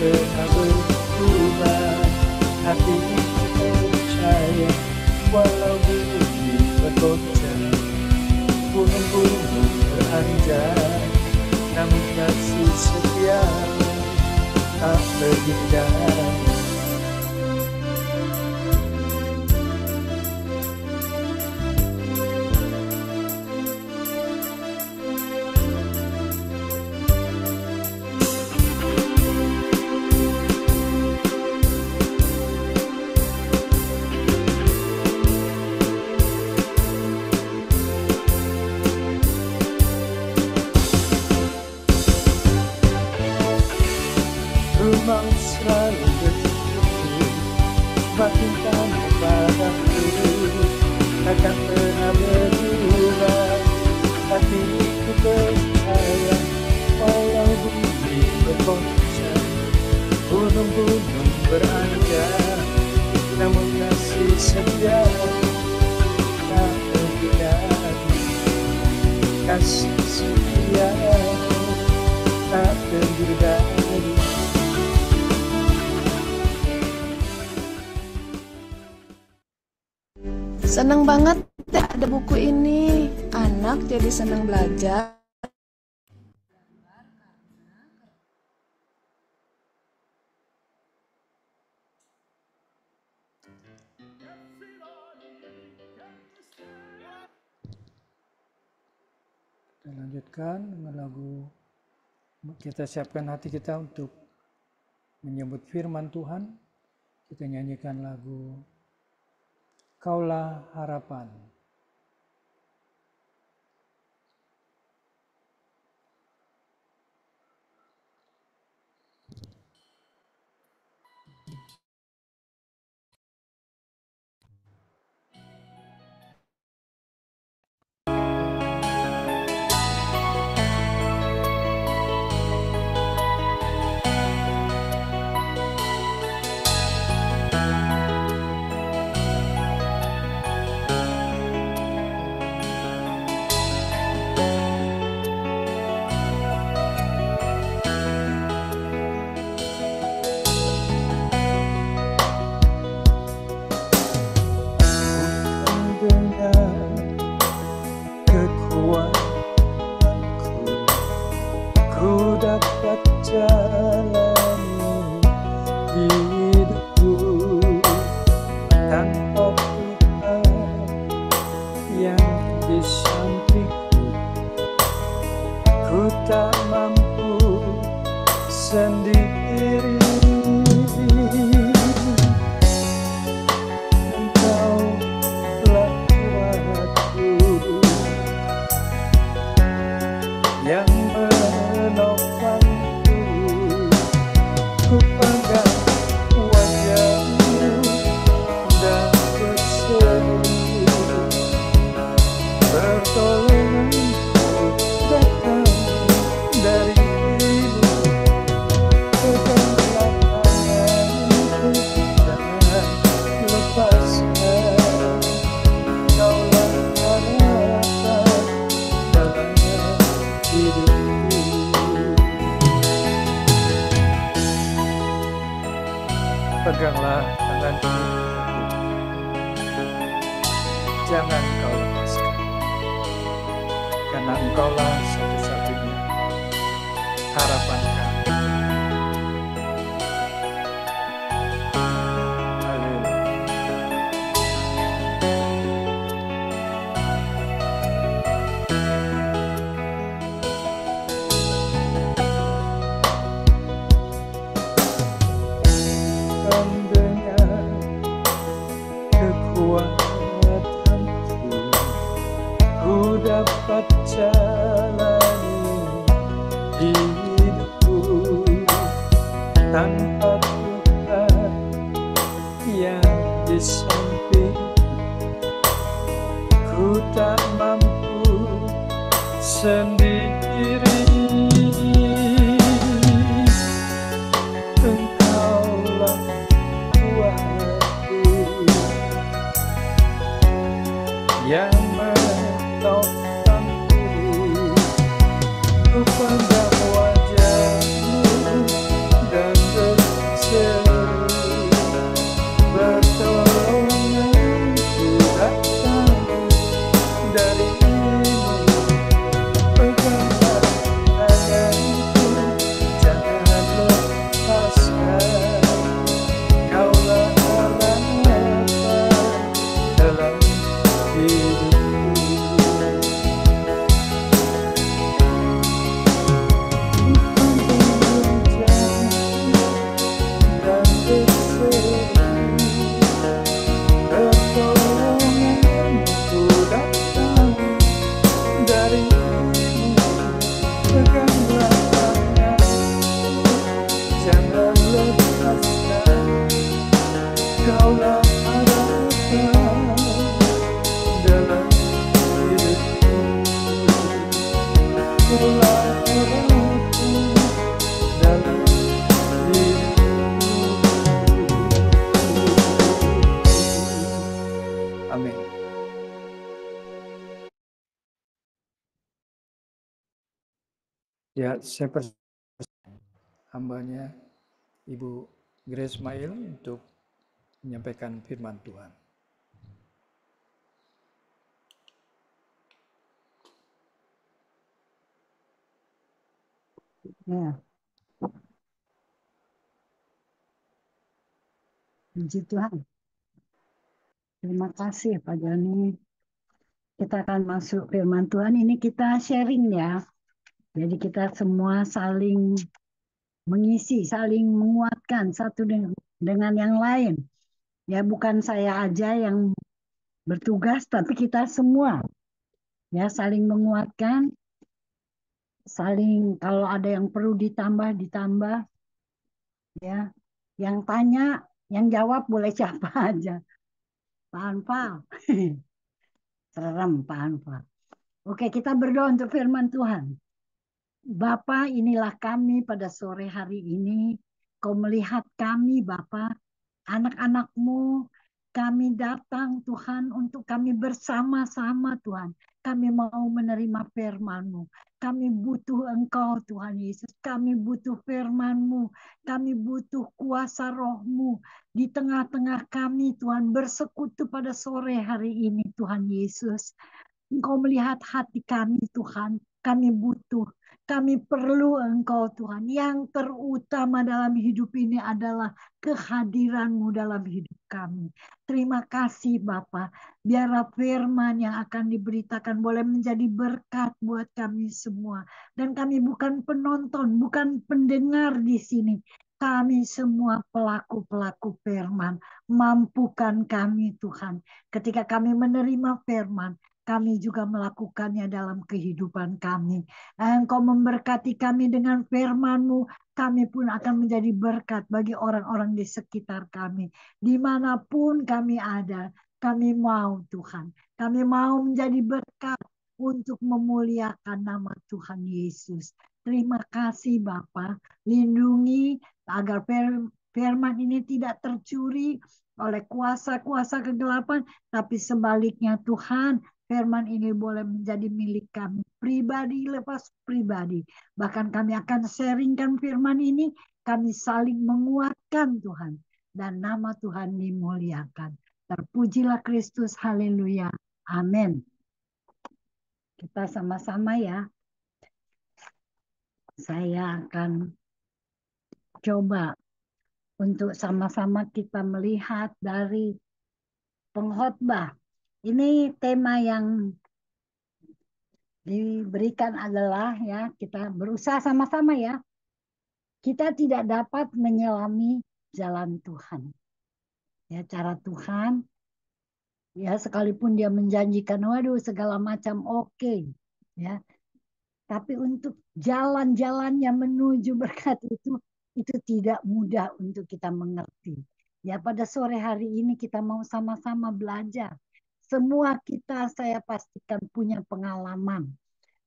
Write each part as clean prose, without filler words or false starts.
pernah berubah. Hatiku percaya walau bumi bergoncang, gunung-gunung beranjak, namun kasih setiamu tak terhindar. Rumah selalu bertutur, makin kamu padaku takkan pernah berubah. Hatiku percaya walau bumi bergoncang, gunung-gunung beranjak, namun kasih setiamu tak terhindar. Kasih setiamu tak terhindar. Seneng banget ya ada buku ini. Anak jadi seneng belajar. Kita lanjutkan dengan lagu. Kita siapkan hati kita untuk menyebut firman Tuhan. Kita nyanyikan lagu Kaulah Harapan. Dapat jalani hidupku tanpa Tuhan yang di sampingku. Ku tak mampu sendiri. Engkaulah kuatku yang menopangku. Ku pegang wajahmu dan berseru, pertolonganku datang darimu. Peganglah tanganku, jangan lepaskan. Kaulah harapan dalam hidupku. Peganglah tanganku, jangan kau lepaskan, karena engkaulah satu-satunya harapan kami. Haleluya. Dengan kekuatanku, ku dapat jalani hidupku tanpa Tuhan yang di samping. Ku tak mampu sendiri. Engkaulah kuatku yang menopangku. Ku pandang wajahmu dan Amin. Ya, saya hambanya Ibu Grace Mail untuk menyampaikan firman Tuhan. Ya, puji Tuhan. Terima kasih Pak Joni. Kita akan masuk firman Tuhan. Ini kita sharing ya. Jadi kita semua saling mengisi, saling menguatkan satu dengan yang lain. Ya, bukan saya aja yang bertugas, tapi kita semua ya saling menguatkan, saling kalau ada yang perlu ditambah ya. Yang tanya, yang jawab boleh siapa aja. Pak Anfal. Serem Pak Anfal. Oke, kita berdoa untuk firman Tuhan. Bapa, inilah kami pada sore hari ini. Kau melihat kami, Bapa, anak-anak-Mu. Kami datang, Tuhan, untuk kami bersama-sama, Tuhan. Kami mau menerima firman-Mu. Kami butuh Engkau, Tuhan Yesus. Kami butuh firman-Mu. Kami butuh kuasa Roh-Mu di tengah-tengah kami, Tuhan. Bersekutu pada sore hari ini, Tuhan Yesus. Engkau melihat hati kami, Tuhan. Kami butuh, kami perlu Engkau, Tuhan. Yang terutama dalam hidup ini adalah kehadiran-Mu dalam hidup kami. Terima kasih, Bapa. Biarlah firman yang akan diberitakan boleh menjadi berkat buat kami semua. Dan kami bukan penonton, bukan pendengar di sini. Kami semua pelaku-pelaku firman. Mampukan kami, Tuhan. Ketika kami menerima firman, kami juga melakukannya dalam kehidupan kami. Engkau memberkati kami dengan firman-Mu, kami pun akan menjadi berkat bagi orang-orang di sekitar kami. Dimanapun kami ada, kami mau Tuhan. Kami mau menjadi berkat untuk memuliakan nama Tuhan Yesus. Terima kasih Bapa, lindungi agar firman ini tidak tercuri oleh kuasa-kuasa kegelapan, tapi sebaliknya Tuhan, firman ini boleh menjadi milik kami pribadi lepas pribadi. Bahkan kami akan sharingkan firman ini, kami saling menguatkan Tuhan. Dan nama Tuhan dimuliakan. Terpujilah Kristus, haleluya. Amin. Kita sama-sama ya. Saya akan coba untuk sama-sama kita melihat dari pengkhotbah. Ini tema yang diberikan adalah ya kita berusaha sama-sama ya. Kita tidak dapat menyelami jalan Tuhan. Ya, cara Tuhan ya sekalipun dia menjanjikan waduh segala macam oke, ya. Tapi untuk jalan-jalannya menuju berkat itu tidak mudah untuk kita mengerti. Ya, pada sore hari ini kita mau sama-sama belajar. Semua kita saya pastikan punya pengalaman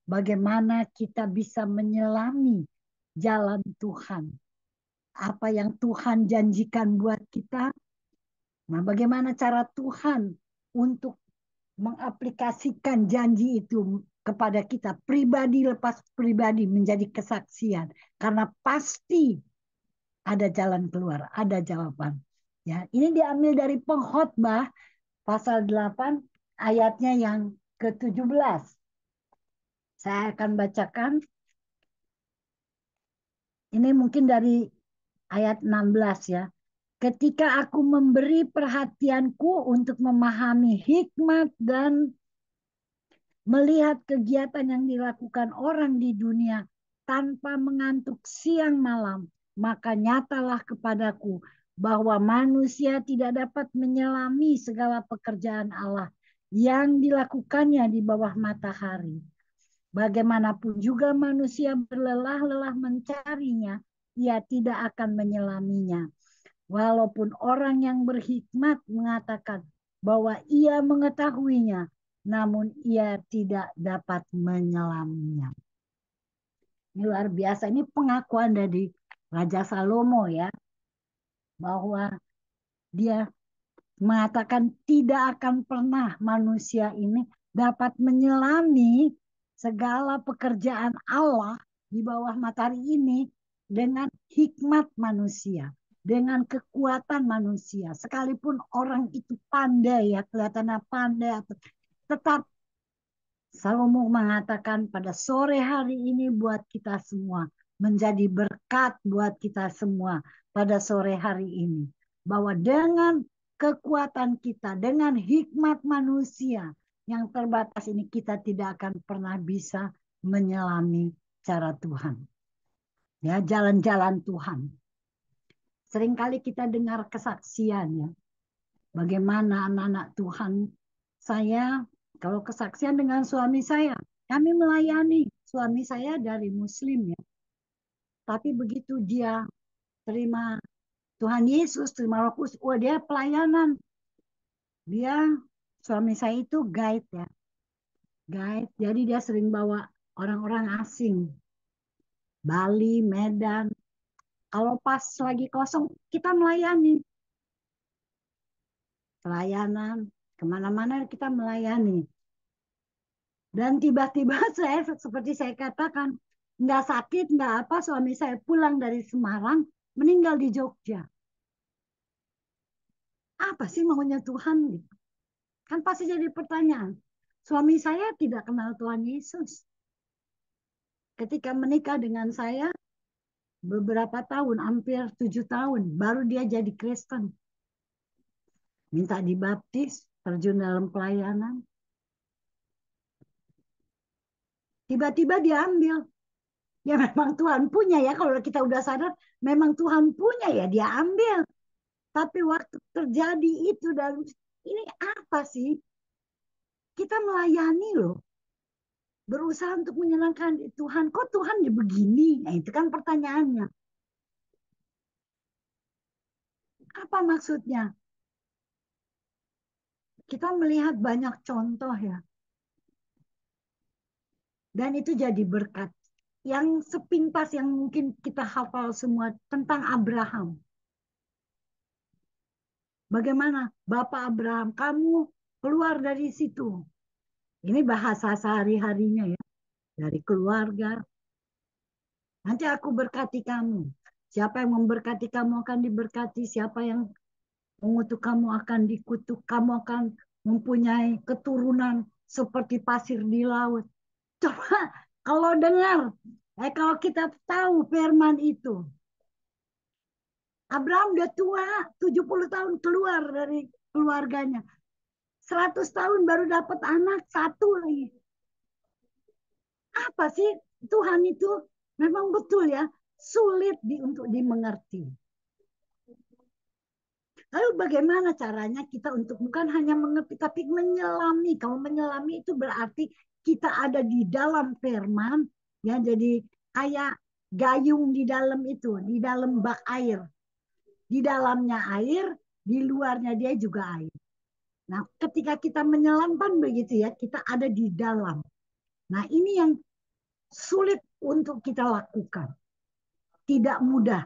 bagaimana kita bisa menyelami jalan Tuhan. Apa yang Tuhan janjikan buat kita. Nah, bagaimana cara Tuhan untuk mengaplikasikan janji itu kepada kita pribadi lepas pribadi menjadi kesaksian. Karena pasti ada jalan keluar, ada jawaban. Ya, ini diambil dari Pengkhotbah pasal 8 ayatnya yang ke-17. Saya akan bacakan. Ini mungkin dari ayat 16 ya. ketika aku memberi perhatianku untuk memahami hikmat dan melihat kegiatan yang dilakukan orang di dunia tanpa mengantuk siang malam, maka nyatalah kepadaku bahwa manusia tidak dapat menyelami segala pekerjaan Allah yang dilakukannya di bawah matahari. Bagaimanapun juga manusia berlelah-lelah mencarinya, ia tidak akan menyelaminya. Walaupun orang yang berhikmat mengatakan bahwa ia mengetahuinya, namun ia tidak dapat menyelaminya. Ini luar biasa. Ini pengakuan dari Raja Salomo ya, bahwa dia mengatakan tidak akan pernah manusia ini dapat menyelami segala pekerjaan Allah di bawah matahari ini dengan hikmat manusia, dengan kekuatan manusia. Sekalipun orang itu pandai ya, kelihatannya pandai, tetap Salomo mengatakan pada sore hari ini buat kita semua, menjadi berkat buat kita semua pada sore hari ini. Bahwa dengan kekuatan kita, dengan hikmat manusia yang terbatas ini, kita tidak akan pernah bisa menyelami cara Tuhan. Ya, jalan-jalan Tuhan. Seringkali kita dengar kesaksian ya. Bagaimana anak-anak Tuhan, saya kalau kesaksian dengan suami saya, kami melayani suami saya dari Muslim ya. Tapi begitu dia terima Tuhan Yesus, terima Roh Kudus, wah dia pelayanan. Dia, suami saya itu guide ya. Guide, jadi dia sering bawa orang-orang asing. Bali, Medan. Kalau pas lagi kosong, kita melayani. Pelayanan, kemana-mana kita melayani. Dan tiba-tiba saya, seperti saya katakan, nggak sakit, nggak apa, suami saya pulang dari Semarang, meninggal di Jogja. Apa sih maunya Tuhan? Gitu. Kan pasti jadi pertanyaan. Suami saya tidak kenal Tuhan Yesus. Ketika menikah dengan saya, beberapa tahun, hampir 7 tahun, baru dia jadi Kristen. Minta dibaptis, terjun dalam pelayanan. Tiba-tiba diambil. Ya memang Tuhan punya ya, kalau kita udah sadar, memang Tuhan punya ya, dia ambil. Tapi waktu terjadi itu, dan ini apa sih? Kita melayani loh. Berusaha untuk menyenangkan Tuhan. Kok Tuhan begini? Nah itu kan pertanyaannya. Apa maksudnya? Kita melihat banyak contoh ya. Dan itu jadi berkat. Yang sepintas yang mungkin kita hafal semua tentang Abraham. Bagaimana Bapak Abraham, kamu keluar dari situ. Ini bahasa sehari-harinya ya. Dari keluarga. Nanti aku berkati kamu. Siapa yang memberkati kamu akan diberkati. Siapa yang mengutuk kamu akan dikutuk. Kamu akan mempunyai keturunan seperti pasir di laut. Coba kalau dengar, kalau kita tahu firman itu. Abraham udah tua, 70 tahun keluar dari keluarganya. 100 tahun baru dapat anak, satu lagi. Apa sih Tuhan itu? Memang betul ya, sulit untuk dimengerti. Lalu bagaimana caranya kita untuk bukan hanya mengerti, tapi menyelami. Kalau menyelami itu berarti kita ada di dalam firman, ya jadi kayak gayung di dalam itu, di dalam bak air. Di dalamnya air, di luarnya dia juga air. Nah, ketika kita menyelamkan begitu ya, kita ada di dalam. Nah, ini yang sulit untuk kita lakukan. Tidak mudah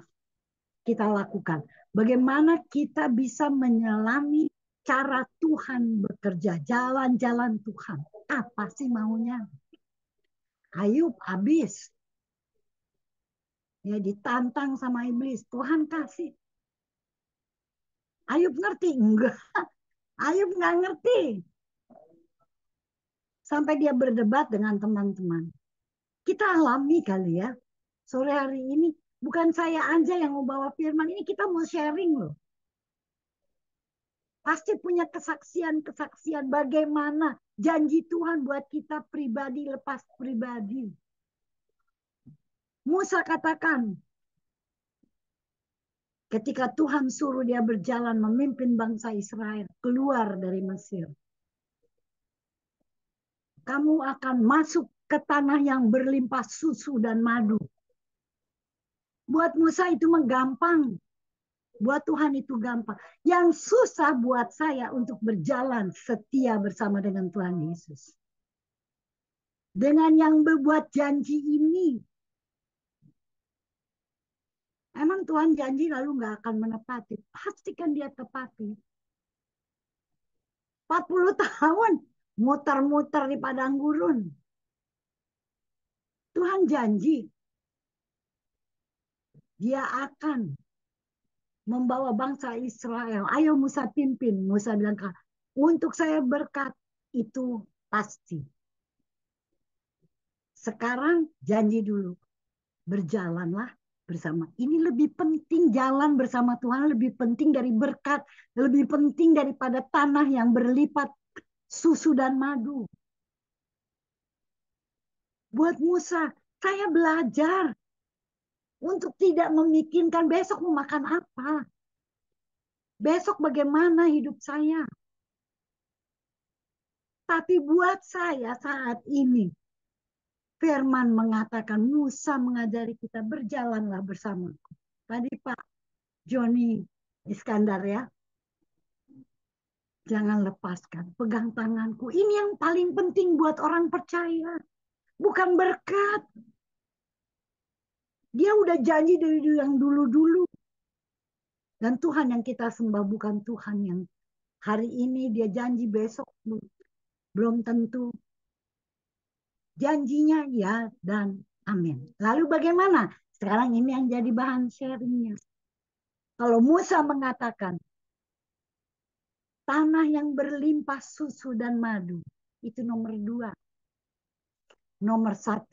kita lakukan. Bagaimana kita bisa menyelami cara Tuhan bekerja, jalan-jalan Tuhan. Apa sih maunya? Ayub habis. Ya ditantang sama iblis. Tuhan kasih. Ayub ngerti? Enggak. Ayub nggak ngerti. Sampai dia berdebat dengan teman-teman. Kita alami kali ya. Sore hari ini bukan saya aja yang mau bawa firman. Ini kita mau sharing loh. Pasti punya kesaksian-kesaksian bagaimana janji Tuhan buat kita pribadi lepas pribadi. Musa katakan, ketika Tuhan suruh dia berjalan memimpin bangsa Israel keluar dari Mesir. Kamu akan masuk ke tanah yang berlimpah susu dan madu. Buat Musa itu gampang. Buat Tuhan itu gampang. Yang susah buat saya untuk berjalan setia bersama dengan Tuhan Yesus. Dengan yang berbuat janji ini. Emang Tuhan janji lalu nggak akan menepati. Pastikan dia tepati. 40 tahun muter-muter di padang gurun. Tuhan janji dia akan membawa bangsa Israel. Ayo Musa pimpin. Musa bilang, untuk saya berkat itu pasti. Sekarang janji dulu. Berjalanlah bersama. Ini lebih penting, jalan bersama Tuhan lebih penting dari berkat. Lebih penting daripada tanah yang berlipat susu dan madu. Buat Musa, saya belajar untuk tidak memikirkan besok mau makan apa. Besok bagaimana hidup saya. Tapi buat saya saat ini, firman mengatakan, Musa mengajari kita berjalanlah bersamaku. Tadi Pak Joni Iskandar ya, jangan lepaskan, pegang tanganku. Ini yang paling penting buat orang percaya. Bukan berkat. Dia udah janji dari yang dulu-dulu. Dan Tuhan yang kita sembah bukan Tuhan yang hari ini dia janji besok belum tentu. Janjinya ya dan amin. Lalu bagaimana? Sekarang ini yang jadi bahan sharingnya. Kalau Musa mengatakan tanah yang berlimpah susu dan madu, itu nomor 2. Nomor 1,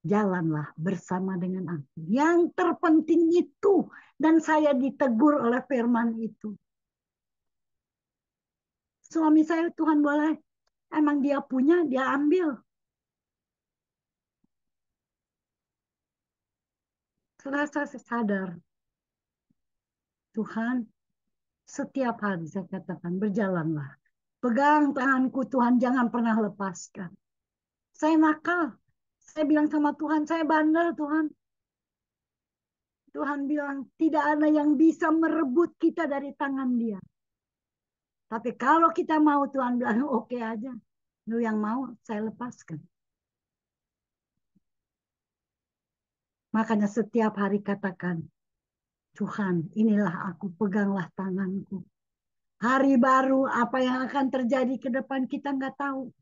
jalanlah bersama dengan aku. Yang terpenting itu, dan saya ditegur oleh firman itu. Suami saya Tuhan boleh, emang dia punya, dia ambil. Serasa saya sadar, Tuhan, setiap hari saya katakan, berjalanlah. Pegang tanganku Tuhan, jangan pernah lepaskan. Saya nakal. Saya bilang sama Tuhan, saya bandel Tuhan. Tuhan bilang, tidak ada yang bisa merebut kita dari tangan dia. Tapi kalau kita mau, Tuhan bilang, oke aja. Lu yang mau, saya lepaskan. Makanya setiap hari katakan, Tuhan, inilah aku, peganglah tanganku. Hari baru, apa yang akan terjadi ke depan kita nggak tahu.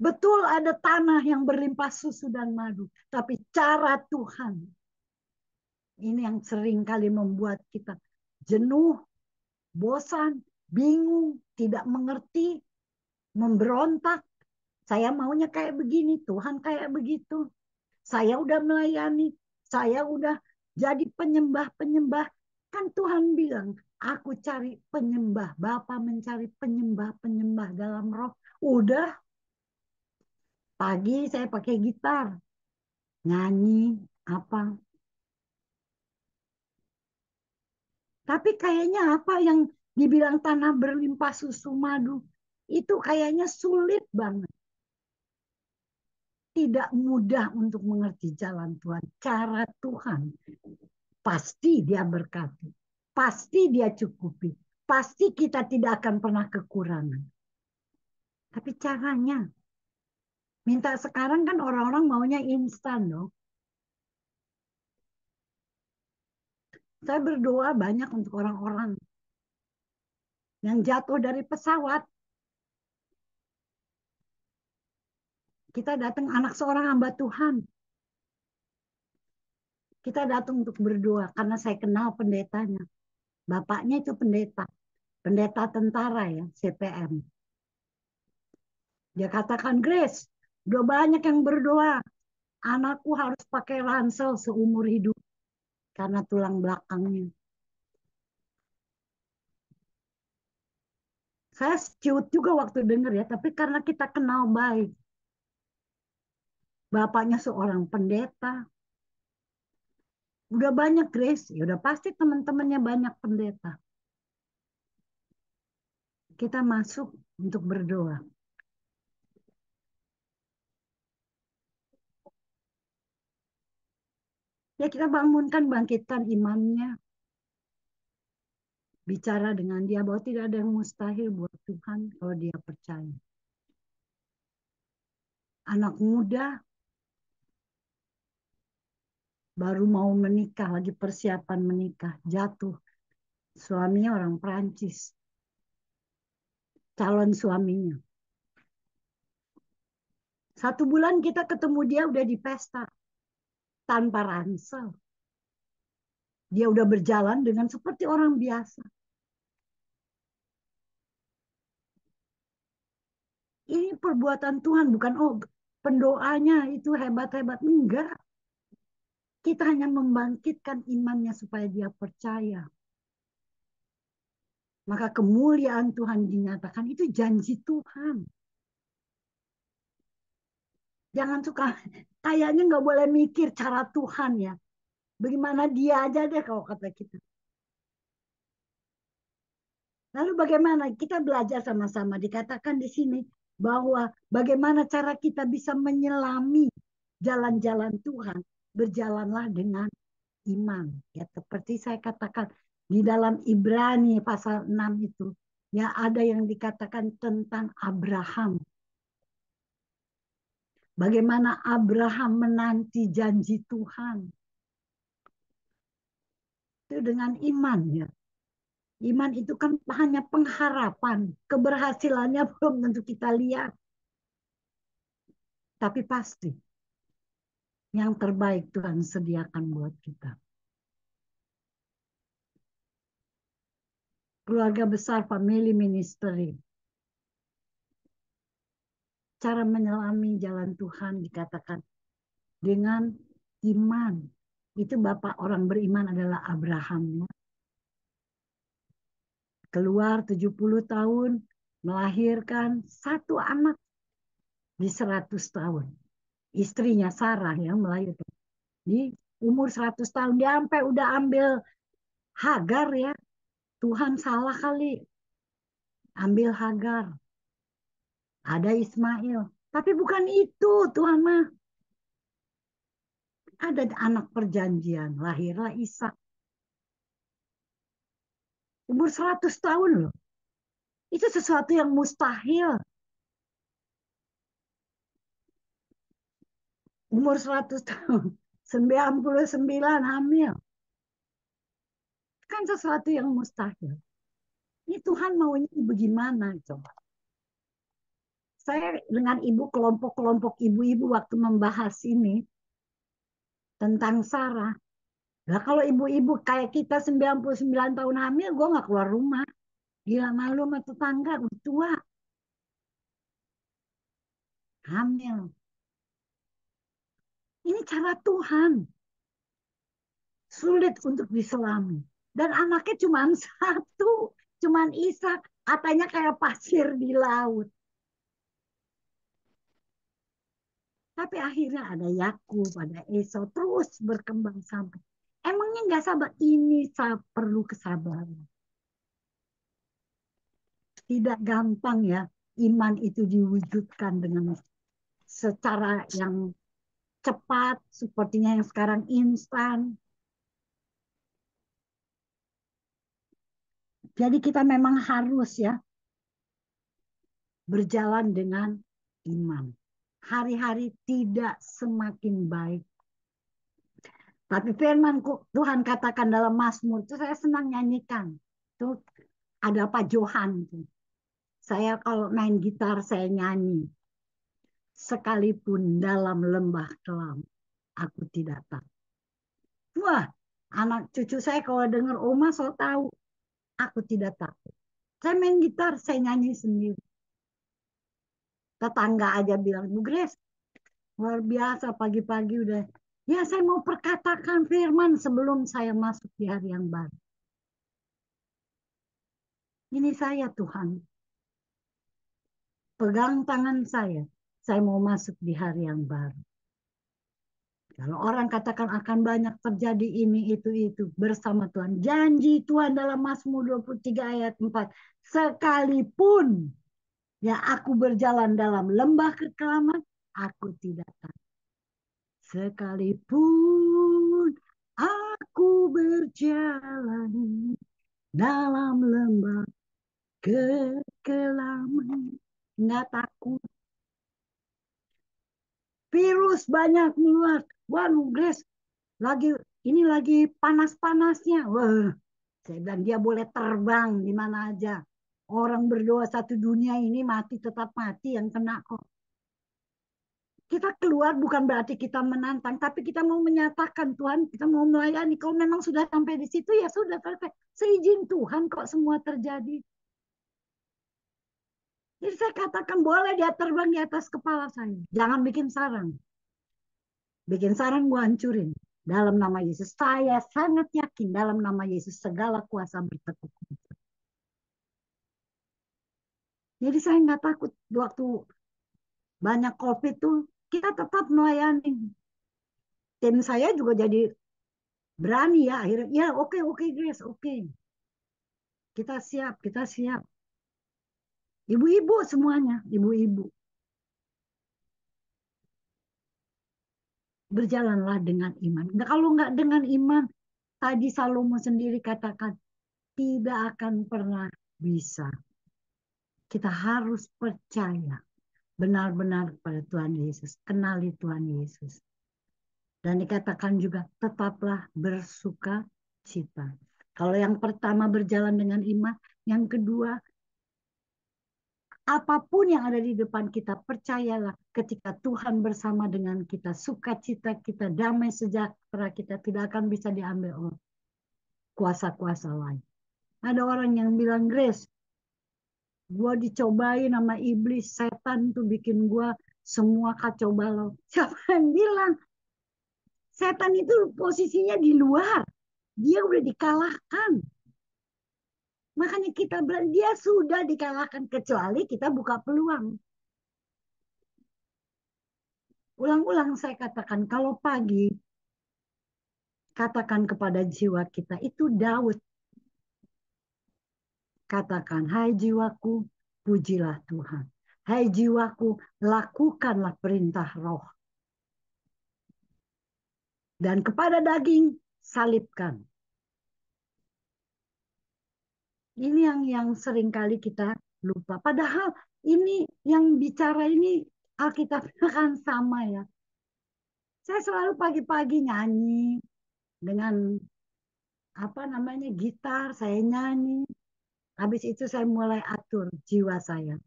Betul ada tanah yang berlimpah susu dan madu. Tapi cara Tuhan, ini yang sering kali membuat kita jenuh, bosan, bingung, tidak mengerti, memberontak. Saya maunya kayak begini, Tuhan kayak begitu. Saya udah melayani, saya udah jadi penyembah-penyembah. Kan Tuhan bilang, aku cari penyembah. Bapa mencari penyembah-penyembah dalam roh. Udah, pagi saya pakai gitar, nyanyi, apa. Tapi kayaknya apa yang dibilang tanah berlimpah susu madu, itu kayaknya sulit banget. Tidak mudah untuk mengerti jalan Tuhan. Cara Tuhan. Pasti dia berkati. Pasti dia cukupi. Pasti kita tidak akan pernah kekurangan. Tapi caranya. Minta sekarang kan orang-orang maunya instan loh. Saya berdoa banyak untuk orang-orang yang jatuh dari pesawat. Kita datang anak seorang hamba Tuhan. Kita datang untuk berdoa karena saya kenal pendetanya. Bapaknya itu pendeta. Pendeta tentara ya, CPM. Dia katakan, Grace, udah banyak yang berdoa. Anakku harus pakai ransel seumur hidup. Karena tulang belakangnya. Saya ciut juga waktu dengar ya, tapi karena kita kenal baik. Bapaknya seorang pendeta. Udah banyak Grace, ya udah pasti teman-temannya banyak pendeta. Kita masuk untuk berdoa. Ya kita bangunkan, bangkitkan imannya. Bicara dengan dia bahwa tidak ada yang mustahil buat Tuhan kalau dia percaya. Anak muda baru mau menikah, lagi persiapan menikah, jatuh. Suaminya orang Perancis, calon suaminya. 1 bulan kita ketemu dia udah di pesta, tanpa ransel. Dia udah berjalan dengan seperti orang biasa. Ini perbuatan Tuhan, bukan pendoanya itu hebat-hebat. Enggak. Kita hanya membangkitkan imannya supaya dia percaya. Maka kemuliaan Tuhan dinyatakan, itu janji Tuhan. Jangan suka, kayaknya nggak boleh mikir cara Tuhan ya. Bagaimana dia aja deh kalau kata kita. Lalu bagaimana kita belajar sama-sama, dikatakan di sini bahwa bagaimana cara kita bisa menyelami jalan-jalan Tuhan, berjalanlah dengan iman. Ya, seperti saya katakan di dalam Ibrani pasal 6 itu, ya ada yang dikatakan tentang Abraham. Bagaimana Abraham menanti janji Tuhan. Itu dengan iman ya. Iman itu kan hanya pengharapan. Keberhasilannya belum tentu kita lihat. Tapi pasti yang terbaik Tuhan sediakan buat kita. Keluarga besar, family ministry. Cara menyelami jalan Tuhan dikatakan dengan iman. Itu bapak orang beriman adalah Abraham. Keluar 70 tahun, melahirkan 1 anak di 100 tahun. Istrinya Sarah yang melahirkan. Di umur 100 tahun, dia sampai udah ambil Hagar ya. Tuhan salah kali. Ambil Hagar. Ada Ismail. Tapi bukan itu Tuhan mah. Ada anak perjanjian. Lahirlah Ishak. Umur 100 tahun loh. Itu sesuatu yang mustahil. Umur 100 tahun. 99 hamil. Kan sesuatu yang mustahil. Ini Tuhan maunya bagaimana coba. Saya dengan kelompok-kelompok ibu-ibu waktu membahas ini tentang Sarah. Nah, kalau ibu-ibu kayak kita 99 tahun hamil, gue nggak keluar rumah. Gila malu sama tetangga, udah tua. Hamil. Ini cara Tuhan. Sulit untuk diselami. Dan anaknya cuma 1. Cuma Ishak. Katanya kayak pasir di laut. Tapi akhirnya ada Yakub, ada Esau. Terus berkembang sampai. Emangnya nggak sabar? Ini perlu kesabaran. Tidak gampang ya iman itu diwujudkan dengan secara yang cepat, sepertinya yang sekarang instan. Jadi kita memang harus ya berjalan dengan iman. Hari-hari tidak semakin baik. Tapi firman Tuhan katakan dalam Mazmur, itu saya senang nyanyikan. Itu ada Pak Johan. Saya kalau main gitar saya nyanyi. Sekalipun dalam lembah kelam, aku tidak takut. Wah, anak cucu saya kalau dengar Oma, so tahu. Aku tidak takut. Saya main gitar, saya nyanyi sendiri. Tetangga aja bilang, Bu Grace, luar biasa pagi-pagi udah. Ya, saya mau perkatakan firman sebelum saya masuk di hari yang baru. Ini saya Tuhan. pegang tangan saya. Saya mau masuk di hari yang baru. Kalau orang katakan akan banyak terjadi ini, itu bersama Tuhan. Janji Tuhan dalam Mazmur 23 ayat 4. Sekalipun ya aku berjalan dalam lembah kekelaman, aku tidak takut. Sekalipun aku berjalan dalam lembah kekelaman, nggak takut. Virus banyak keluar. Waduh, Grace, ini lagi panas-panasnya. Wah, saya bilang dia boleh terbang di mana aja. Orang berdoa satu dunia ini mati tetap mati yang kena kok. Kita keluar bukan berarti kita menantang, tapi kita mau menyatakan Tuhan, kita mau melayani. Kalau memang sudah sampai di situ ya sudah selesai. Seizin Tuhan kok semua terjadi. Jadi saya katakan boleh dia terbang di atas kepala saya. Jangan bikin sarang. Bikin sarang gue hancurin. Dalam nama Yesus. Saya sangat yakin dalam nama Yesus segala kuasa bertekuk. Jadi saya nggak takut waktu banyak COVID tuh kita tetap melayani. Tim saya juga jadi berani ya akhirnya. Ya oke Grace, oke. Kita siap, kita siap. Ibu-ibu semuanya, ibu-ibu. Berjalanlah dengan iman. Nah, kalau nggak dengan iman, tadi Salomo sendiri katakan, tidak akan pernah bisa. Kita harus percaya benar-benar pada Tuhan Yesus. Kenali Tuhan Yesus. Dan dikatakan juga, tetaplah bersuka cita. Kalau yang pertama berjalan dengan iman, yang kedua, apapun yang ada di depan kita, percayalah ketika Tuhan bersama dengan kita, sukacita kita, damai sejahtera kita tidak akan bisa diambil oleh kuasa-kuasa lain. Ada orang yang bilang, Grace, gue dicobain sama iblis, setan tuh bikin gue semua kacau balau. Siapa yang bilang? Setan itu posisinya di luar. Dia udah dikalahkan. Makanya kita bilang, dia sudah dikalahkan. Kecuali kita buka peluang. Ulang-ulang saya katakan, kalau pagi, katakan kepada jiwa kita, itu Daud. Katakan, hai jiwaku, pujilah Tuhan. Hai jiwaku, lakukanlah perintah roh. Dan kepada daging, salibkan. Ini yang seringkali kita lupa. Padahal ini yang bicara ini Alkitabnya kan sama ya. Saya selalu pagi-pagi nyanyi dengan apa namanya gitar, saya nyanyi. Habis itu saya mulai atur jiwa saya.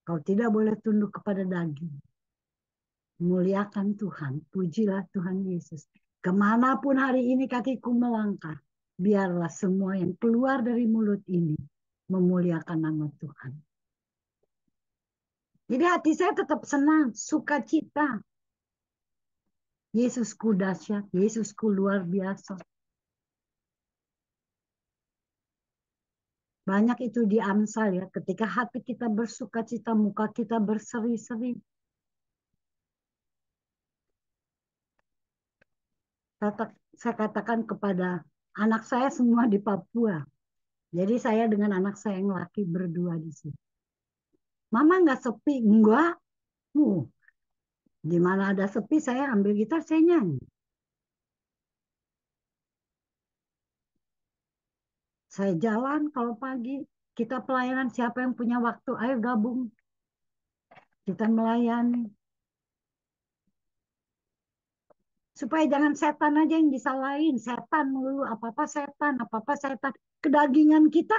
Kau tidak boleh tunduk kepada daging. Muliakan Tuhan, pujilah Tuhan Yesus. Kemanapun hari ini kakiku melangkah, biarlah semua yang keluar dari mulut ini memuliakan nama Tuhan. Jadi hati saya tetap senang, sukacita. Yesusku dahsyat, Yesusku luar biasa. Banyak itu di Amsal ya, ketika hati kita bersukacita, muka kita berseri-seri. Saya katakan kepada anak saya semua di Papua. Jadi saya dengan anak saya yang laki berdua di sini. Mama nggak sepi? Enggak. Di mana ada sepi saya ambil gitar, saya nyanyi. Saya jalan kalau pagi, kita pelayanan siapa yang punya waktu, ayo gabung. Kita melayani. Supaya jangan setan aja yang disalahin. Setan melulu, apa-apa setan, apa-apa setan. Kedagingan kita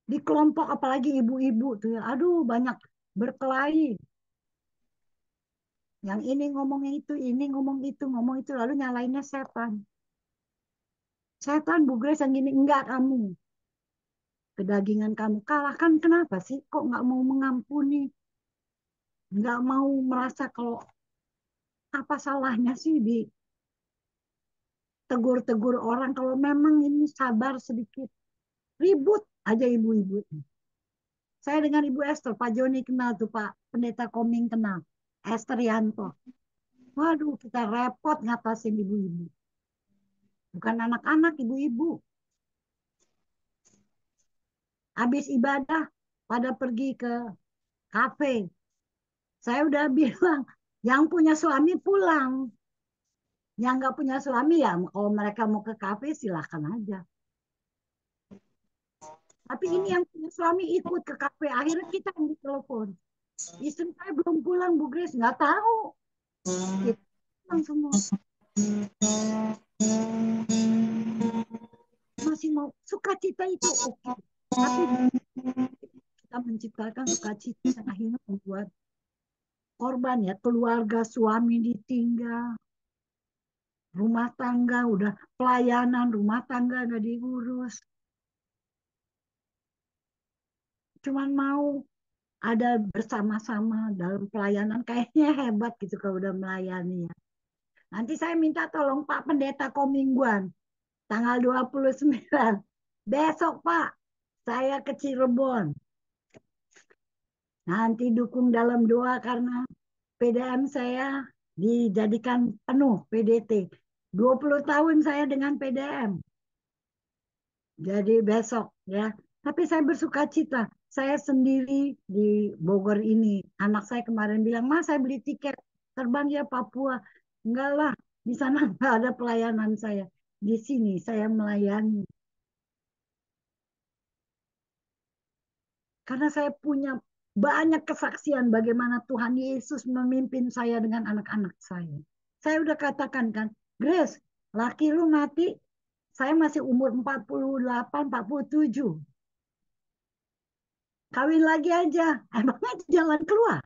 di kelompok, apalagi ibu-ibu tuh ya. Aduh, banyak berkelahi. Yang ini ngomong itu, ini ngomong itu. Lalu nyalainnya setan. Setan, Bu Grace yang gini. Enggak kamu. Kedagingan kamu. Kalahkan kenapa sih? Kok nggak mau mengampuni? Nggak mau merasa kalau apa salahnya sih di tegur-tegur orang kalau memang ini sabar sedikit. Ribut aja ibu-ibu. Saya dengan Ibu Esther, Pak Joni kenal tuh, Pak Pendeta Koming kenal, Esther Yanto. Waduh, kita repot ngatasin ibu-ibu. Bukan anak-anak, ibu-ibu. Habis ibadah, pada pergi ke kafe. Saya udah bilang, yang punya suami pulang. Yang nggak punya suami ya, kalau mereka mau ke kafe silahkan aja. Tapi ini yang punya suami ikut ke kafe. Akhirnya kita yang ditelepon. Istri saya belum pulang, Bu Grace. Nggak tahu. Kita pulang semua. Masih mau sukacita itu oke. Tapi kita menciptakan sukacita yang akhirnya membuat korban ya. Keluarga suami ditinggal. Rumah tangga udah pelayanan, rumah tangga nggak diurus. Cuman mau ada bersama-sama dalam pelayanan kayaknya hebat gitu kalau udah melayani ya. Nanti saya minta tolong Pak Pendeta Komingguan tanggal 29. Besok Pak, saya ke Cirebon. Nanti dukung dalam doa karena PDM saya dijadikan penuh PDT. 20 tahun saya dengan PDM. Jadi besok ya. Tapi saya bersuka cita. Saya sendiri di Bogor ini. Anak saya kemarin bilang, Mas saya beli tiket terbang ya Papua. Enggak lah, di sana nggak ada pelayanan saya. Di sini saya melayani. Karena saya punya banyak kesaksian bagaimana Tuhan Yesus memimpin saya dengan anak-anak saya. Saya udah katakan kan, Grace, laki lu mati, saya masih umur 48, 47. Kawin lagi aja. Emangnya itu jalan keluar.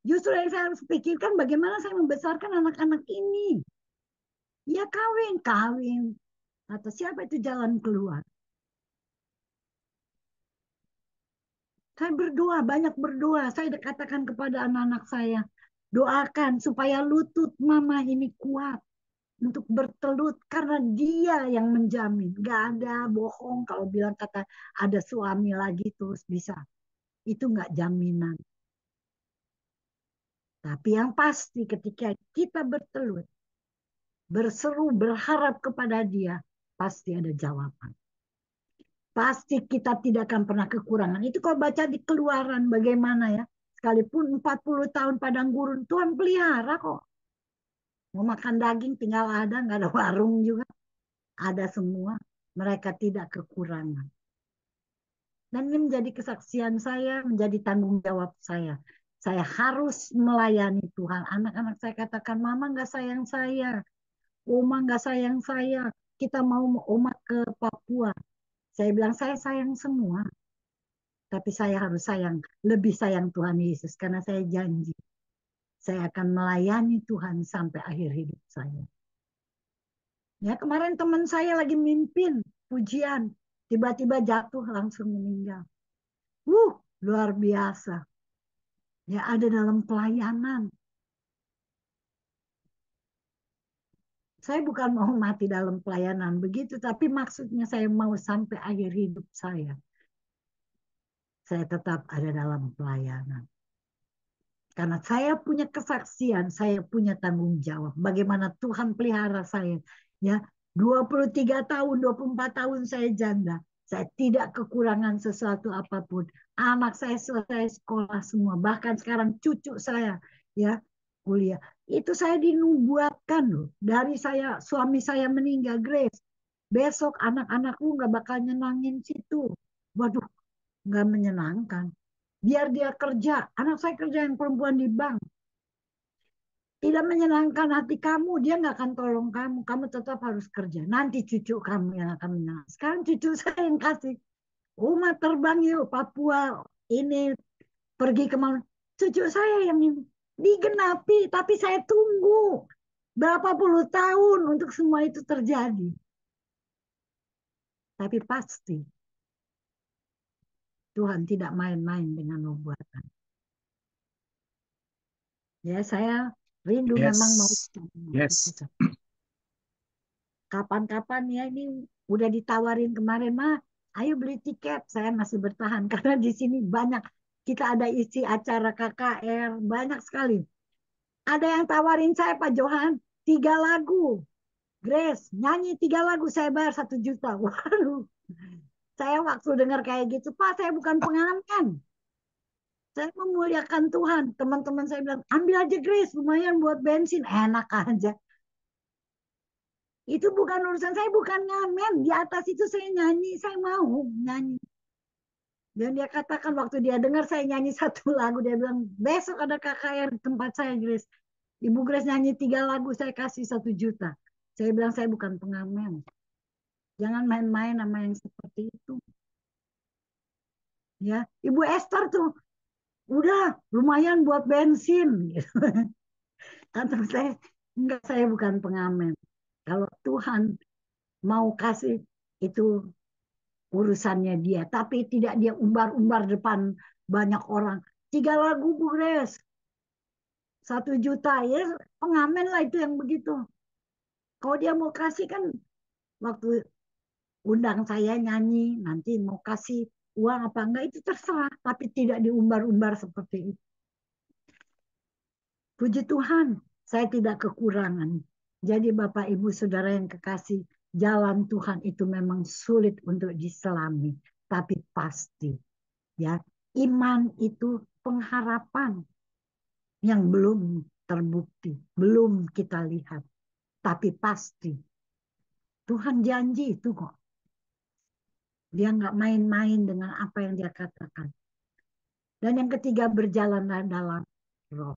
Justru yang saya harus pikirkan bagaimana saya membesarkan anak-anak ini. Ya kawin, kawin. Atau siapa itu jalan keluar. Saya berdoa, banyak berdoa. Saya katakan kepada anak-anak saya, doakan supaya lutut mama ini kuat untuk bertelut karena dia yang menjamin. Gak ada bohong kalau bilang kata ada suami lagi terus bisa. Itu gak jaminan. Tapi yang pasti ketika kita bertelut, berseru, berharap kepada dia, pasti ada jawaban. Pasti kita tidak akan pernah kekurangan. Itu kalau baca di Keluaran bagaimana ya. Sekalipun 40 tahun padang gurun, Tuhan pelihara kok. Mau makan daging tinggal ada, nggak ada warung juga. Ada semua. Mereka tidak kekurangan. Dan ini menjadi kesaksian saya, menjadi tanggung jawab saya. Saya harus melayani Tuhan. Anak-anak saya katakan, Mama nggak sayang saya. Oma nggak sayang saya. Kita mau Oma ke Papua. Saya bilang, saya sayang semua. Tapi saya harus sayang, lebih sayang Tuhan Yesus. Karena saya janji, saya akan melayani Tuhan sampai akhir hidup saya. Ya, kemarin teman saya lagi mimpin pujian. Tiba-tiba jatuh langsung meninggal. Luar biasa. Ya, ada dalam pelayanan. Saya bukan mau mati dalam pelayanan begitu, tapi maksudnya saya mau sampai akhir hidup saya. Saya tetap ada dalam pelayanan. Karena saya punya kesaksian, saya punya tanggung jawab. Bagaimana Tuhan pelihara saya. Ya, 23 tahun, 24 tahun saya janda. Saya tidak kekurangan sesuatu apapun. Anak saya selesai sekolah semua. Bahkan sekarang cucu saya ya kuliah. Itu saya dinubuatkan loh. Dari saya suami saya meninggal, Grace. Besok anak-anakku nggak bakal nyenangin situ. Waduh, nggak menyenangkan. Biar dia kerja. Anak saya kerja yang perempuan di bank. Tidak menyenangkan hati kamu. Dia nggak akan tolong kamu. Kamu tetap harus kerja. Nanti cucu kamu yang akan menyenangkan. Sekarang cucu saya yang kasih. Uma terbang yuk Papua. Ini pergi kemana. Cucu saya yang digenapi. Tapi saya tunggu. Berapa puluh tahun untuk semua itu terjadi. Tapi pasti Tuhan tidak main-main dengan nubuatan. Ya, saya rindu memang mau. Yes. Kapan-kapan ya ini udah ditawarin kemarin mah ayo beli tiket. Saya masih bertahan karena di sini banyak, kita ada isi acara KKR, banyak sekali. Ada yang tawarin saya, Pak Johan, 3 lagu. Grace, nyanyi 3 lagu, saya bayar 1 juta. Waduh, saya waktu dengar kayak gitu, Pak, saya bukan pengamen. Saya memuliakan Tuhan. Teman-teman saya bilang, ambil aja Grace, lumayan buat bensin. Enak aja. Itu bukan urusan saya, bukan ngamen. Di atas itu saya nyanyi, saya mau nyanyi. Dan dia katakan waktu dia dengar saya nyanyi 1 lagu, dia bilang, besok ada KKR di tempat saya, Grace. Ibu Grace nyanyi 3 lagu, saya kasih 1 juta. Saya bilang, saya bukan pengamen. Jangan main-main sama yang seperti itu. Ya, Ibu Esther tuh, udah lumayan buat bensin. Gitu. Kata saya, enggak, saya bukan pengamen. Kalau Tuhan mau kasih, itu urusannya dia. Tapi tidak dia umbar-umbar depan banyak orang. 3 lagu Bu Grace, 1 juta. Ya pengamen lah itu yang begitu. Kalau dia mau kasih kan, waktu undang saya nyanyi, nanti mau kasih uang apa enggak itu terserah. Tapi tidak diumbar-umbar seperti itu. Puji Tuhan, saya tidak kekurangan. Jadi Bapak Ibu Saudara yang kekasih, jalan Tuhan itu memang sulit untuk diselami, tapi pasti. Ya, iman itu pengharapan yang belum terbukti, belum kita lihat, tapi pasti. Tuhan janji itu kok. Dia nggak main-main dengan apa yang dia katakan. Dan yang ketiga, berjalanlah dalam roh.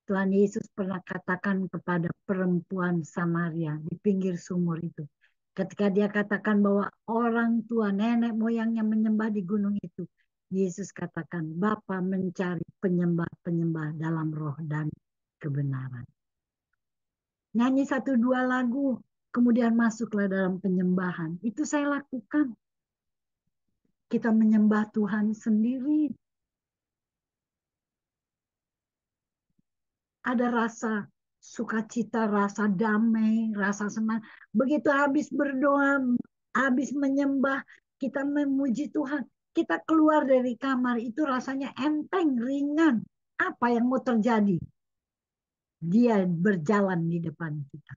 Tuhan Yesus pernah katakan kepada perempuan Samaria di pinggir sumur itu. Ketika dia katakan bahwa orang tua nenek moyangnya menyembah di gunung itu. Yesus katakan, Bapa mencari penyembah-penyembah dalam roh dan kebenaran. Nyanyi 1-2 lagu, kemudian masuklah dalam penyembahan. Itu saya lakukan. Kita menyembah Tuhan sendiri. Ada rasa sukacita, rasa damai, rasa senang. Begitu habis berdoa, habis menyembah, kita memuji Tuhan, kita keluar dari kamar itu rasanya enteng, ringan. Apa yang mau terjadi? Dia berjalan di depan kita.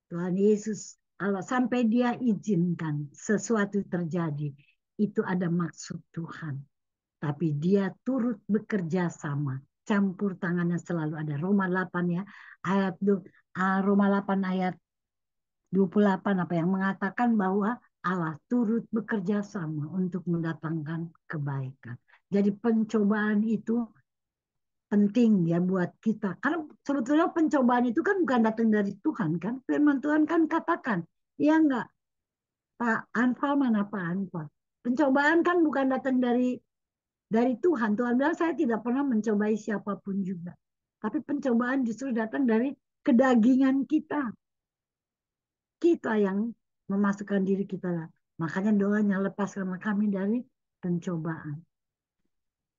Tuhan Yesus, kalau sampai dia izinkan sesuatu terjadi, itu ada maksud Tuhan. Tapi dia turut bekerja sama. Campur tangannya selalu ada. Roma 8 ya, Roma 8 ayat 28 apa yang mengatakan bahwa Allah turut bekerja sama untuk mendatangkan kebaikan. Jadi pencobaan itu penting ya buat kita. Karena sebetulnya pencobaan itu kan bukan datang dari Tuhan kan. Firman Tuhan kan katakan, ya enggak Pak Anfal, mana Pak Anfal? Pencobaan kan bukan datang dari Tuhan. Tuhan bilang saya tidak pernah mencobai siapapun juga. Tapi pencobaan justru datang dari kedagingan kita. Kita yang memasukkan diri kita. Makanya doanya, lepaskanlah kami dari pencobaan.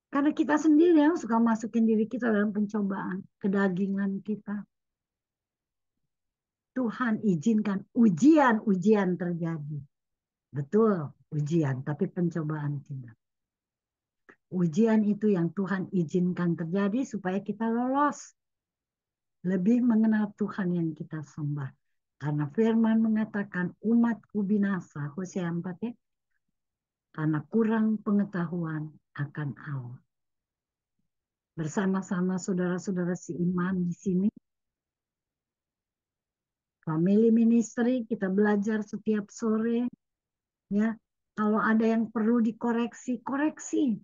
Karena kita sendiri yang suka masukin diri kita dalam pencobaan. Kedagingan kita. Tuhan izinkan ujian-ujian terjadi. Betul, ujian. Tapi pencobaan tidak. Ujian itu yang Tuhan izinkan terjadi supaya kita lolos. Lebih mengenal Tuhan yang kita sembah. Karena firman mengatakan umatku binasa. Hosea 4 ya. Karena kurang pengetahuan akan Allah. Bersama-sama saudara-saudara seiman di sini. Family ministry kita belajar setiap sore. Ya, kalau ada yang perlu dikoreksi, koreksi.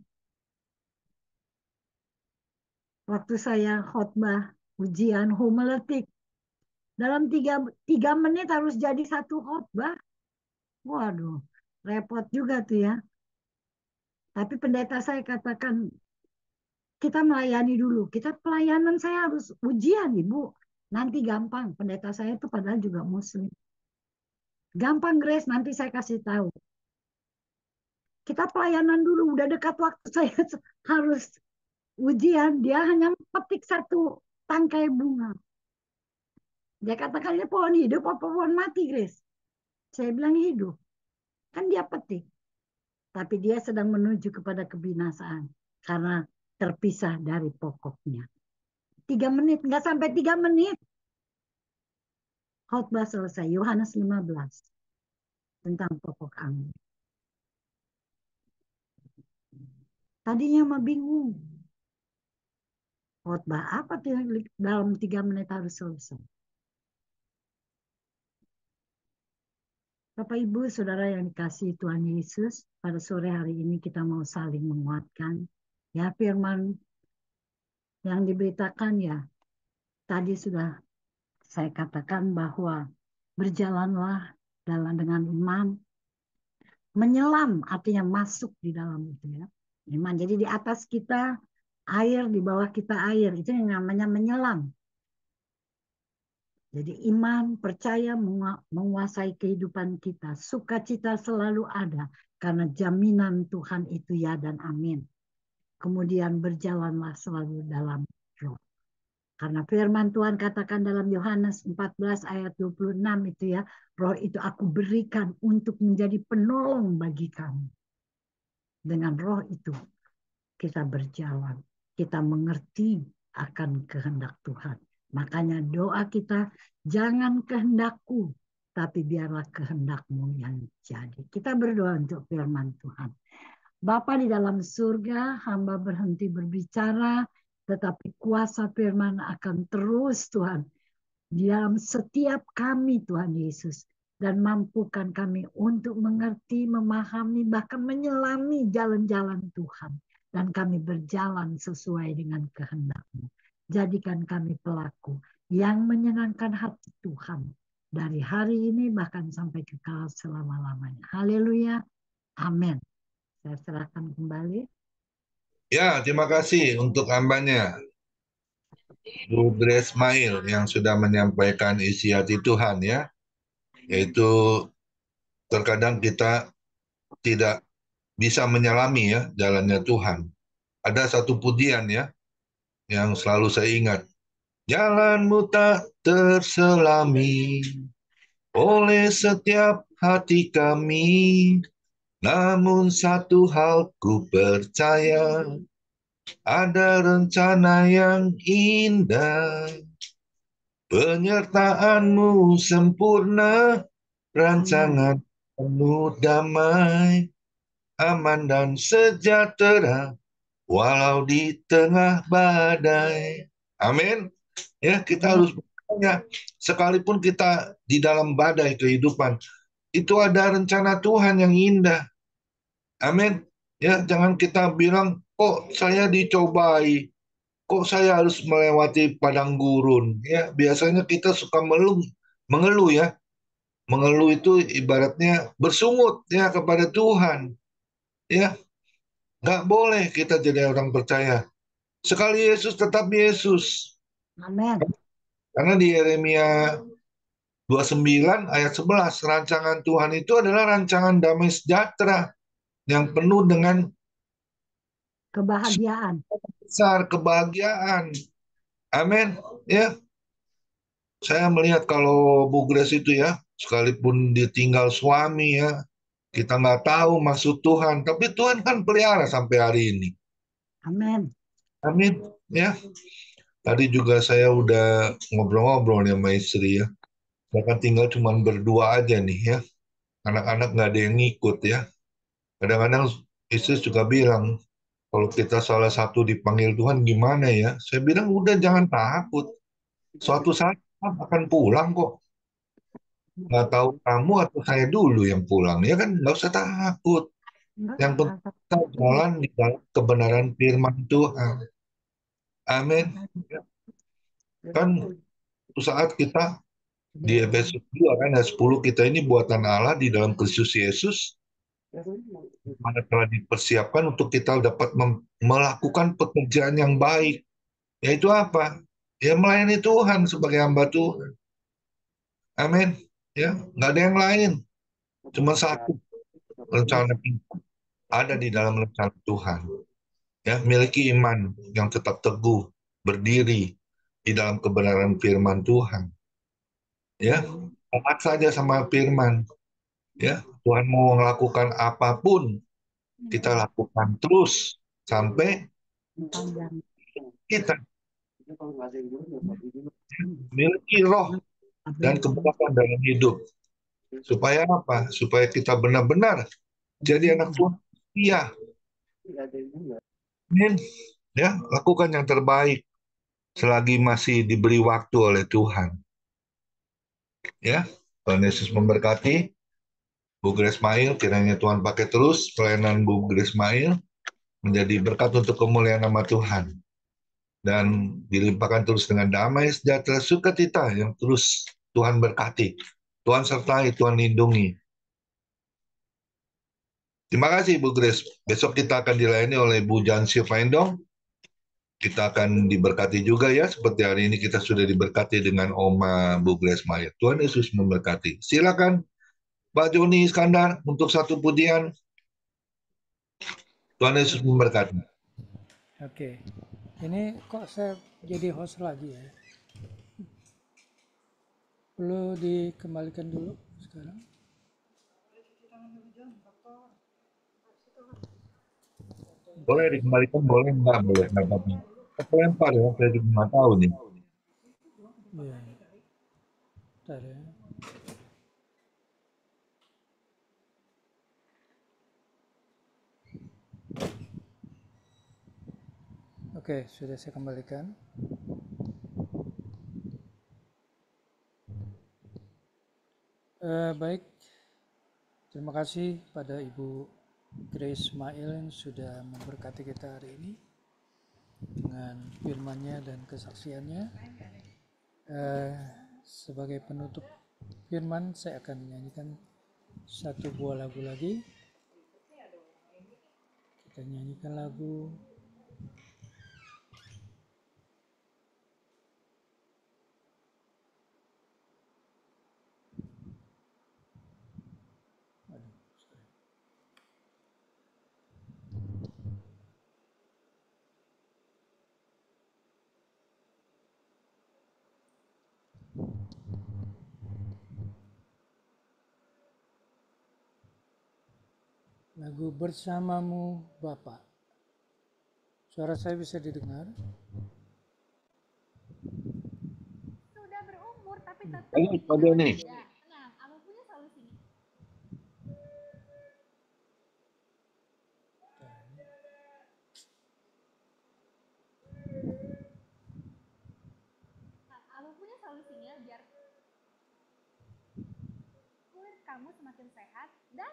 Waktu saya khotbah ujian homiletik, dalam 3 menit harus jadi 1 khotbah. Waduh, repot juga tuh ya. Tapi pendeta saya katakan, kita melayani dulu. Kita pelayanan saya harus ujian, Ibu. Nanti gampang. Pendeta saya itu padahal juga Muslim. Gampang, Grace. Nanti saya kasih tahu. Kita pelayanan dulu. Udah dekat waktu saya harus ujian. Dia hanya petik 1 tangkai bunga. Dia katakan, ini pohon hidup apa pohon mati, Grace? Saya bilang hidup. Kan dia petik, tapi dia sedang menuju kepada kebinasaan karena terpisah dari pokoknya. 3 menit, nggak sampai 3 menit. Khotbah selesai, Yohanes 15 tentang pokok anggur. Tadinya mah bingung. Khotbah apa tuh yang dalam 3 menit harus selesai? Bapak Ibu, Saudara yang dikasihi Tuhan Yesus, pada sore hari ini kita mau saling menguatkan. Ya, firman yang diberitakan ya, tadi sudah saya katakan bahwa berjalanlah dengan iman, menyelam artinya masuk di dalam itu ya. Iman. Jadi di atas kita air, di bawah kita air, itu yang namanya menyelam. Jadi iman, percaya menguasai kehidupan kita. Sukacita selalu ada karena jaminan Tuhan itu ya dan amin. Kemudian berjalanlah selalu dalam roh. Karena firman Tuhan katakan dalam Yohanes 14 ayat 26 itu ya, roh itu aku berikan untuk menjadi penolong bagi kamu. Dengan roh itu kita berjalan, kita mengerti akan kehendak Tuhan. Makanya doa kita, jangan kehendakku, tapi biarlah kehendakmu yang jadi. Kita berdoa untuk firman Tuhan. Bapa di dalam surga, hamba berhenti berbicara, tetapi kuasa firman akan terus Tuhan di dalam setiap kami Tuhan Yesus. Dan mampukan kami untuk mengerti, memahami, bahkan menyelami jalan-jalan Tuhan. Dan kami berjalan sesuai dengan kehendak-Mu. Jadikan kami pelaku yang menyenangkan hati Tuhan. Dari hari ini bahkan sampai kekal selama-lamanya. Haleluya. Amin. Saya serahkan kembali. Ya, terima kasih untuk hambanya, Bu Grace Mail, yang sudah menyampaikan isi hati Tuhan ya. Yaitu terkadang kita tidak bisa menyelami ya jalannya Tuhan. Ada satu pujian ya yang selalu saya ingat. Jalanmu tak terselami oleh setiap hati kami, namun satu hal ku percaya, ada rencana yang indah. Penyertaanmu sempurna, rancangan penuh damai, aman dan sejahtera, walau di tengah badai. Amin. Ya, kita harus bertanya, sekalipun kita di dalam badai kehidupan, itu ada rencana Tuhan yang indah. Amin. Ya, jangan kita bilang, kok saya dicobai, kok saya harus melewati padang gurun. Ya, biasanya kita suka mengeluh ya. Mengeluh itu ibaratnya bersungut ya kepada Tuhan. Ya, nggak boleh kita jadi orang percaya. Sekali Yesus tetap Yesus. Amin. Karena di Yeremia 29 ayat 11, rancangan Tuhan itu adalah rancangan damai sejahtera yang penuh dengan Kebahagiaan. besar kebahagiaan. Amin. Ya, saya melihat kalau Bu Grace itu ya, sekalipun ditinggal suami ya, kita nggak tahu maksud Tuhan, tapi Tuhan kan pelihara sampai hari ini. Amin. Amin. Ya, tadi juga saya udah ngobrol-ngobrol sama istri ya. Saya kan tinggal cuma berdua aja nih ya. Anak-anak nggak ada yang ngikut ya. Kadang-kadang istri juga bilang, kalau kita salah satu dipanggil Tuhan gimana ya? Saya bilang udah jangan takut. Suatu saat akan pulang kok. Nggak tahu kamu atau saya dulu yang pulang. Ya kan nggak usah takut. Yang penting kita jalan di dalam kebenaran firman Tuhan. Amin. Kan suatu saat kita di Efesus 2 kan ayat 10, kita ini buatan Allah di dalam Kristus Yesus, mana telah dipersiapkan untuk kita dapat melakukan pekerjaan yang baik. Yaitu apa? Ya melayani Tuhan sebagai hamba Tuhan. Amin. Ya, nggak ada yang lain. Cuma satu rencana kita ada di dalam rencana Tuhan. Ya, miliki iman yang tetap teguh, berdiri di dalam kebenaran firman Tuhan. Ya, taat saja sama firman. Ya, Tuhan mau melakukan apapun, kita lakukan terus sampai Panjang. kita memiliki roh dan kebenaran dalam hidup. Supaya apa? Supaya kita benar-benar jadi anak Tuhan. Iya, amin. Ya, lakukan yang terbaik selagi masih diberi waktu oleh Tuhan. Ya, Tuhan Yesus memberkati Bu Grace Mail. Kiranya Tuhan pakai terus pelayanan Bu Grace Mail menjadi berkat untuk kemuliaan nama Tuhan. Dan dilimpahkan terus dengan damai, sejahtera, sukacita yang terus Tuhan berkati. Tuhan sertai, Tuhan lindungi. Terima kasih Bu Grace. Besok kita akan dilayani oleh Bu Jansi Faindong. Kita akan diberkati juga ya, seperti hari ini kita sudah diberkati dengan Oma Bu Grace Maya. Tuhan Yesus memberkati. Silakan Pak Joni Iskandar untuk satu pujian. Tuhan Yesus memberkati. Oke, ini kok saya jadi host lagi ya? Perlu dikembalikan dulu sekarang. Boleh dikembalikan, boleh enggak, boleh enggak apa-apa. Terlempar ya, saya juga nggak tahu nih. Iya, bentar ya. Oke, sudah saya kembalikan. Baik, terima kasih pada Ibu Grace Mail yang sudah memberkati kita hari ini dengan firman-Nya dan kesaksiannya. Sebagai penutup firman, saya akan menyanyikan satu buah lagu lagi. Kita nyanyikan lagu lagu Bersamamu Bapa. Suara saya bisa didengar? Sudah berumur tapi tetap Ayo, Pak Joni. tenang, aku punya solusinya. Aku punya solusinya biar kulit kamu semakin sehat dan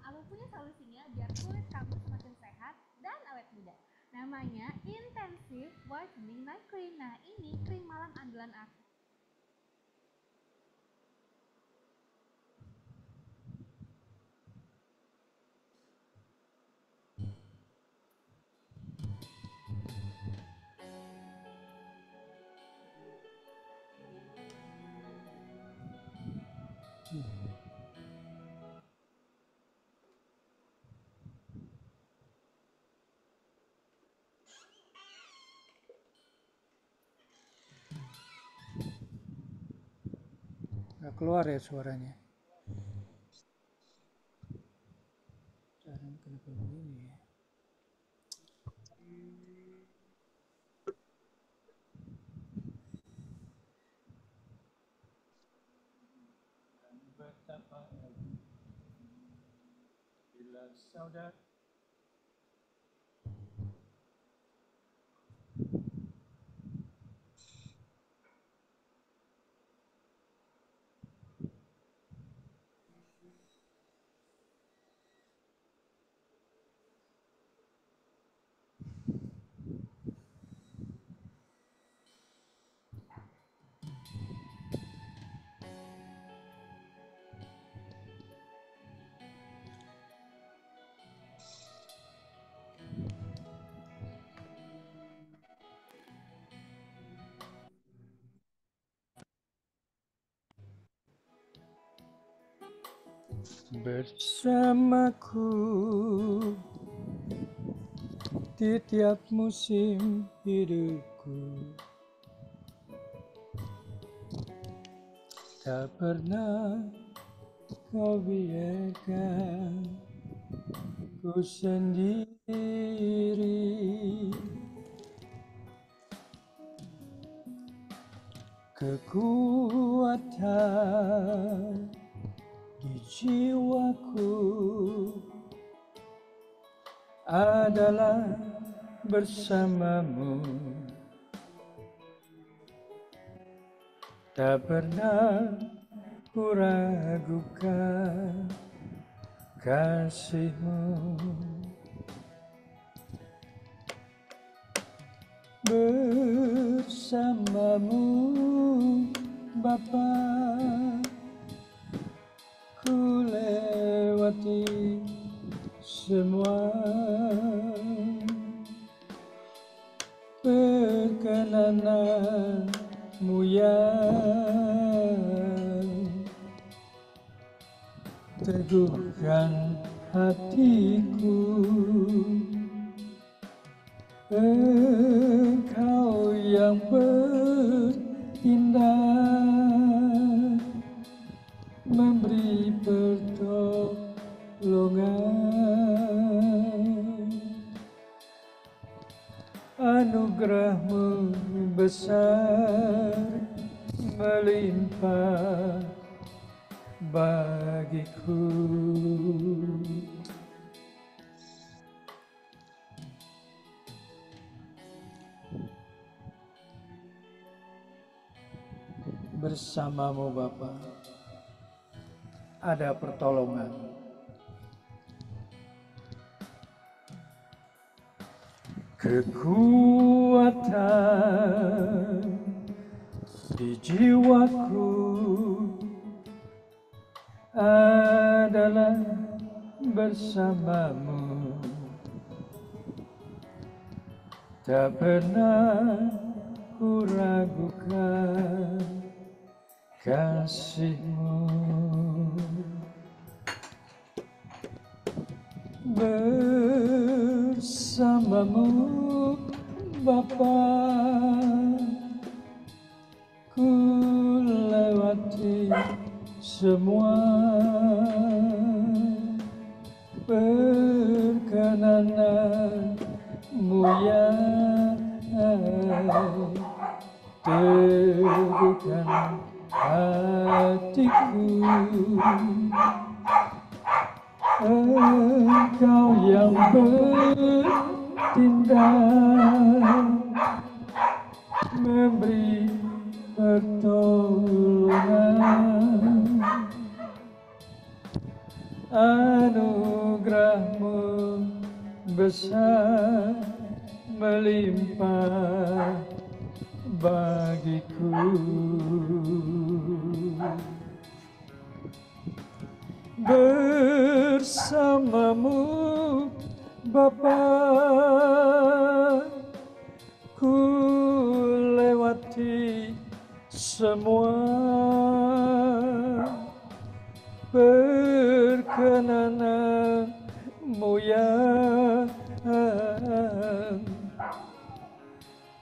aku punya solusinya biar kulit kamu semakin sehat dan awet muda. Namanya Intensive Whitening Night Cream. Nah, ini krim malam andalan aku. Nggak keluar ya suaranya. Sekarang kenapa begini ya? Betapa bila saudara bersamaku di tiap musim hidupku, tak pernah kau biarkan ku sendiri. Kekuatan di jiwaku adalah bersamamu. Tak pernah ku ragukan kasih-Mu. Bersamamu Bapa, ku lewati semua. Perkenanan-Mu yang teguhkan hatiku. Engkau yang bertindak, memberi pertolongan. Anugerah-Mu besar melimpah bagiku. Bersama-Mu Bapa ada pertolongan. Kekuatan di jiwaku adalah bersama-Mu. Tak pernah ku ragukan kasih-Mu. Bersama-Mu Bapa, ku lewati semua. Perkenanan-Mu yang teguhkan hatiku. Engkau yang bertindak, memberi pertolongan. Anugerah-Mu besar melimpah bagiku. Bersama-Mu Bapa, ku lewati semua. Perkenanan-Mu yang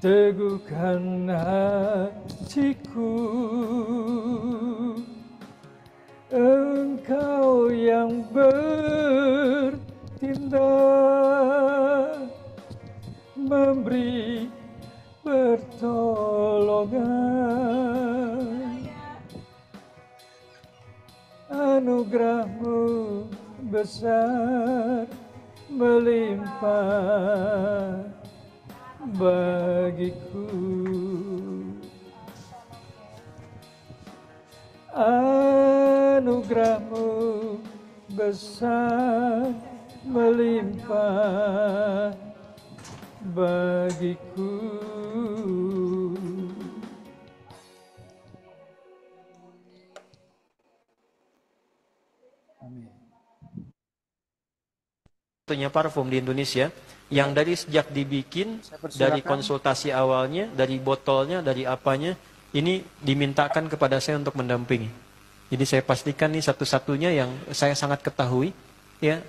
teguhkan hatiku. Engkau yang bertindak, memberi pertolongan. Anugerah-Mu besar melimpah bagiku. Anugerah-Mu besar melimpah bagiku. Amin. Satunya parfum di Indonesia yang dari sejak dibikin, dari konsultasi awalnya, dari botolnya, dari apanya, ini dimintakan kepada saya untuk mendampingi. Jadi saya pastikan ini satu-satunya yang saya sangat ketahui, ya,